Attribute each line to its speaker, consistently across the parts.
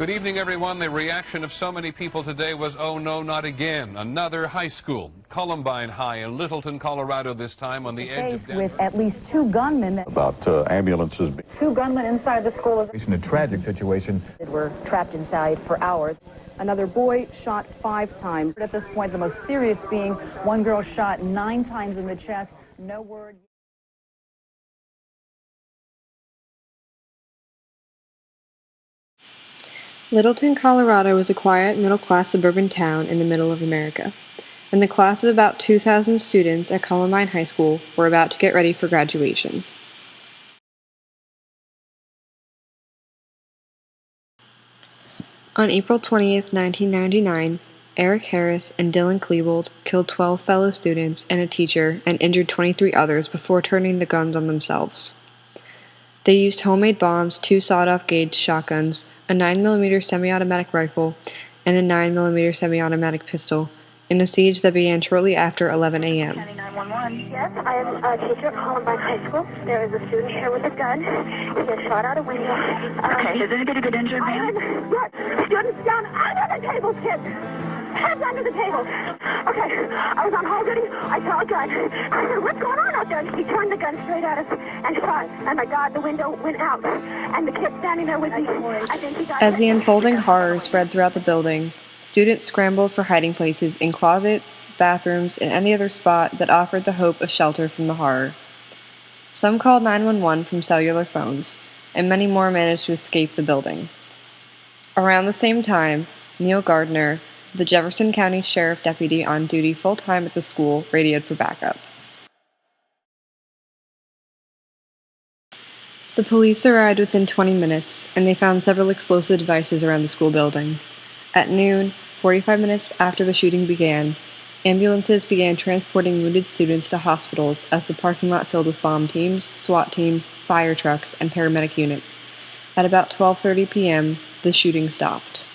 Speaker 1: Good evening, everyone. The reaction of so many people today was, oh no, not again. Another high school, Columbine High in Littleton, Colorado, this time on the edge of Denver.
Speaker 2: With at least 2 gunmen.
Speaker 3: About ambulances.
Speaker 2: 2 gunmen inside the school.
Speaker 3: A tragic situation.
Speaker 2: They were trapped inside for hours. Another boy shot 5 times. At this point, the most serious being one girl shot 9 times in the chest. No word.
Speaker 4: Littleton, Colorado was a quiet, middle-class suburban town in the middle of America, and the class of about 2,000 students at Columbine High School were about to get ready for graduation. On April 20th, 1999, Eric Harris and Dylan Klebold killed 12 fellow students and a teacher and injured 23 others before turning the guns on themselves. They used homemade bombs, 2 sawed-off gauge shotguns, a 9mm semi-automatic rifle, and a 9mm semi-automatic pistol in a siege that began shortly after 11 a.m.
Speaker 5: 911. Yes, I am a teacher at Columbine High School. There is a student here with a gun. He has shot out a window.
Speaker 6: Okay, has anybody been injured, ma'am?
Speaker 5: Yes, student's down under the table, kids. Heads under the table. Okay, I was on hall duty. I saw a gun. I said, what's going on out there? He turned the gun straight at us and shot. And my God, the window went out. And the kid standing there with me, I think he got
Speaker 4: As the unfolding horror spread throughout the building, students scrambled for hiding places in closets, bathrooms, and any other spot that offered the hope of shelter from the horror. Some called 911 from cellular phones, and many more managed to escape the building. Around the same time, Neil Gardner, the Jefferson County Sheriff deputy on duty full-time at the school, radioed for backup. The police arrived within 20 minutes, and they found several explosive devices around the school building. At noon, 45 minutes after the shooting began, ambulances began transporting wounded students to hospitals as the parking lot filled with bomb teams, SWAT teams, fire trucks, and paramedic units. At about 12:30 p.m., the shooting stopped.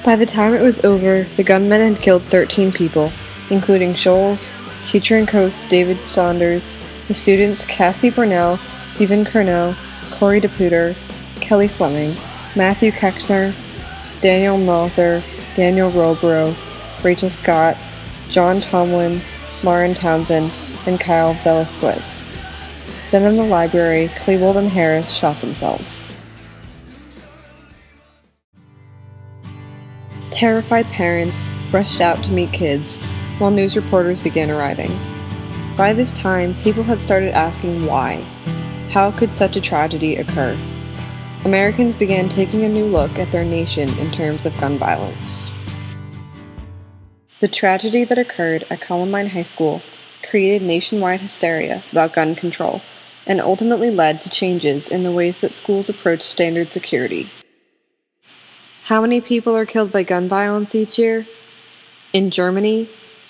Speaker 4: By the time it was over, the gunmen had killed 13 people, including Scholes, teacher and coach David Saunders, the students Kathy Burnell, Stephen Cornell, Corey DePuter, Kelly Fleming, Matthew Kexner, Daniel Mauser, Daniel Robro, Rachel Scott, John Tomlin, Lauren Townsend, and Kyle Velasquez. Then in the library, Klebold and Harris shot themselves. Terrified parents rushed out to meet kids, while news reporters began arriving. By this time, people had started asking why. How could such a tragedy occur? Americans began taking a new look at their nation in terms of gun violence. The tragedy that occurred at Columbine High School created nationwide hysteria about gun control, and ultimately led to changes in the ways that schools approach standard security. How many people are killed by gun violence each year? In Germany,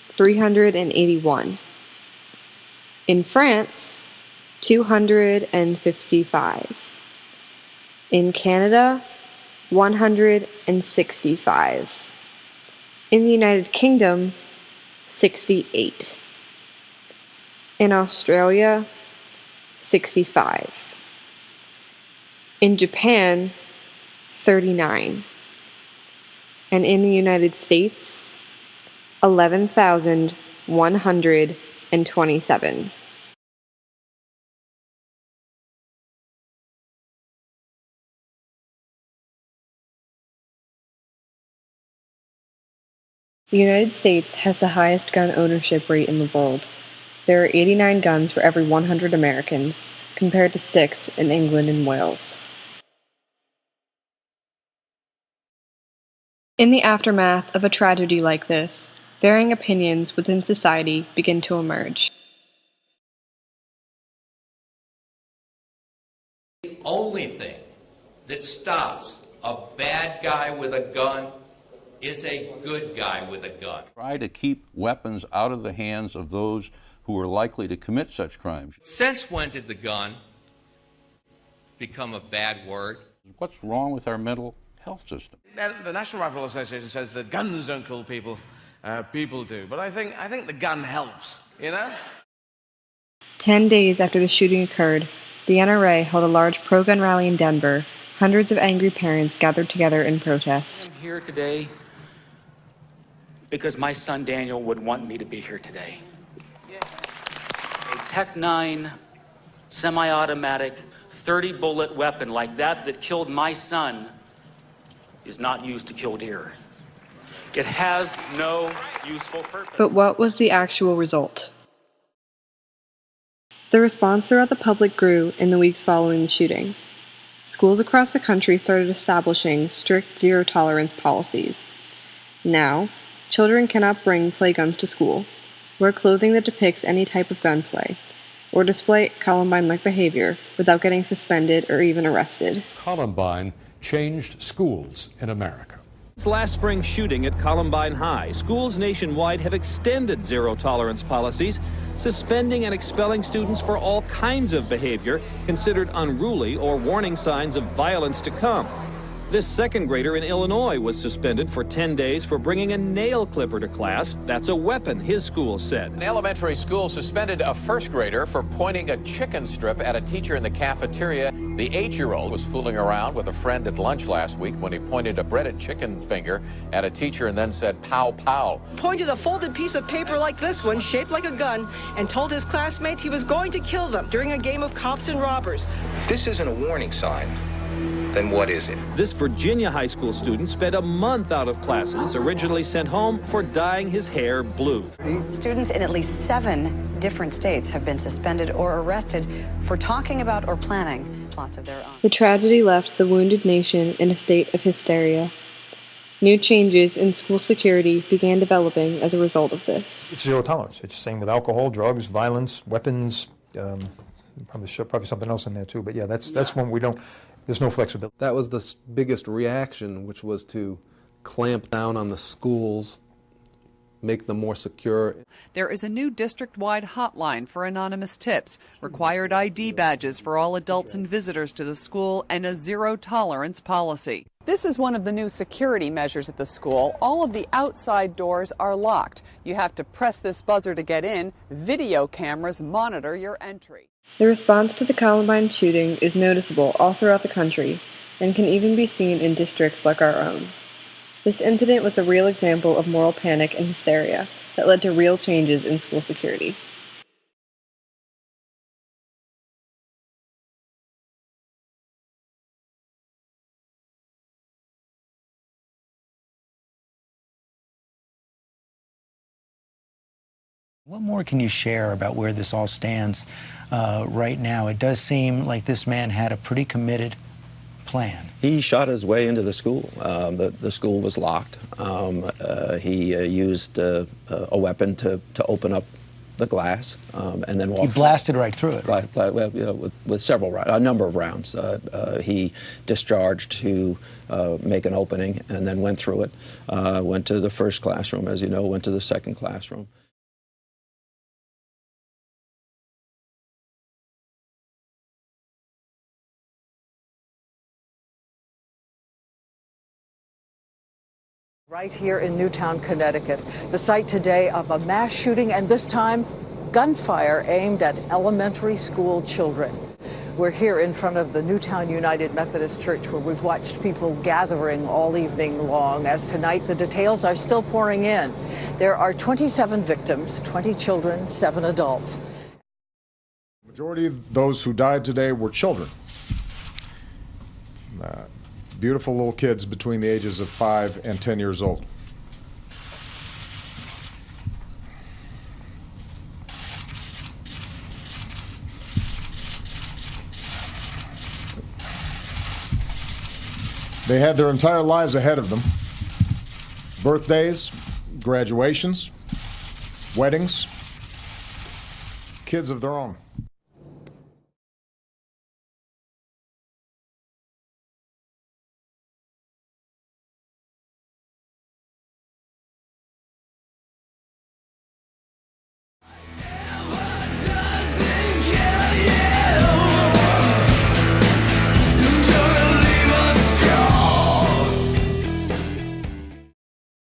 Speaker 4: 381. In France, 255. In Canada, 165. In the United Kingdom, 68. In Australia, 65. In Japan, 39. And in the United States, 11,127. The United States has the highest gun ownership rate in the world. There are 89 guns for every 100 Americans, compared to 6 in England and Wales. In the aftermath of a tragedy like this, varying opinions within society begin to emerge.
Speaker 7: The only thing that stops a bad guy with a gun is a good guy with a gun.
Speaker 8: Try to keep weapons out of the hands of those who are likely to commit such crimes.
Speaker 7: Since when did the gun become a bad word?
Speaker 8: What's wrong with our mental health system?
Speaker 9: The National Rifle Association says that guns don't kill people, people do. But I think the gun helps, you know?
Speaker 4: 10 days after the shooting occurred, the NRA held a large pro-gun rally in Denver. Hundreds of angry parents gathered together in protest.
Speaker 10: I'm here today because my son Daniel would want me to be here today. A Tech 9 semi-automatic 30-bullet weapon like that killed my son is not used to kill deer. It has no useful purpose.
Speaker 4: But what was the actual result? The response throughout the public grew in the weeks following the shooting. Schools across the country started establishing strict zero-tolerance policies. Now, children cannot bring play guns to school, wear clothing that depicts any type of gunplay, or display Columbine-like behavior without getting suspended or even arrested.
Speaker 11: Columbine changed schools in America.
Speaker 12: Since last spring's shooting at Columbine High, schools nationwide have extended zero-tolerance policies, suspending and expelling students for all kinds of behavior considered unruly or warning signs of violence to come. This second grader in Illinois was suspended for 10 days for bringing a nail clipper to class. That's a weapon, his school said.
Speaker 13: An elementary school suspended a first grader for pointing a chicken strip at a teacher in the cafeteria. The 8-year-old was fooling around with a friend at lunch last week when he pointed a breaded chicken finger at a teacher and then said, "Pow, pow."
Speaker 14: Pointed a folded piece of paper like this one, shaped like a gun, and told his classmates he was going to kill them during a game of cops and robbers.
Speaker 15: This isn't a warning sign. Then what is it?
Speaker 12: This Virginia high school student spent a month out of classes, originally sent home for dyeing his hair blue.
Speaker 16: Students in at least 7 different states have been suspended or arrested for talking about or planning plots of their own.
Speaker 4: The tragedy left the wounded nation in a state of hysteria. New changes in school security began developing as a result of this.
Speaker 17: It's zero tolerance. It's the same with alcohol, drugs, violence, weapons, probably something else in there too. But yeah, that's when we don't. There's no flexibility.
Speaker 18: That was the biggest reaction, which was to clamp down on the schools, make them more secure.
Speaker 19: There is a new district-wide hotline for anonymous tips, required ID badges for all adults and visitors to the school, and a zero-tolerance policy. This is one of the new security measures at the school. All of the outside doors are locked. You have to press this buzzer to get in. Video cameras monitor your entry.
Speaker 4: The response to the Columbine shooting is noticeable all throughout the country and can even be seen in districts like our own. This incident was a real example of moral panic and hysteria that led to real changes in school security.
Speaker 20: What more can you share about where this all stands right now? It does seem like this man had a pretty committed plan.
Speaker 21: He shot his way into the school. The school was locked. He used a weapon to open up the glass and then walked.
Speaker 20: He blasted right through it, right?
Speaker 21: With a number of rounds. He discharged to make an opening and then went through it. Went to the first classroom, as you know, went to the second classroom.
Speaker 22: Right here in Newtown, Connecticut, the site today of a mass shooting, and this time gunfire aimed at elementary school children. We're here in front of the Newtown United Methodist Church, where we've watched people gathering all evening long, as tonight the details are still pouring in. There are 27 victims, 20 children, 7 adults.
Speaker 23: The majority of those who died today were children. Beautiful little kids between the ages of 5 and 10 years old. They had their entire lives ahead of them. Birthdays, graduations, weddings, kids of their own.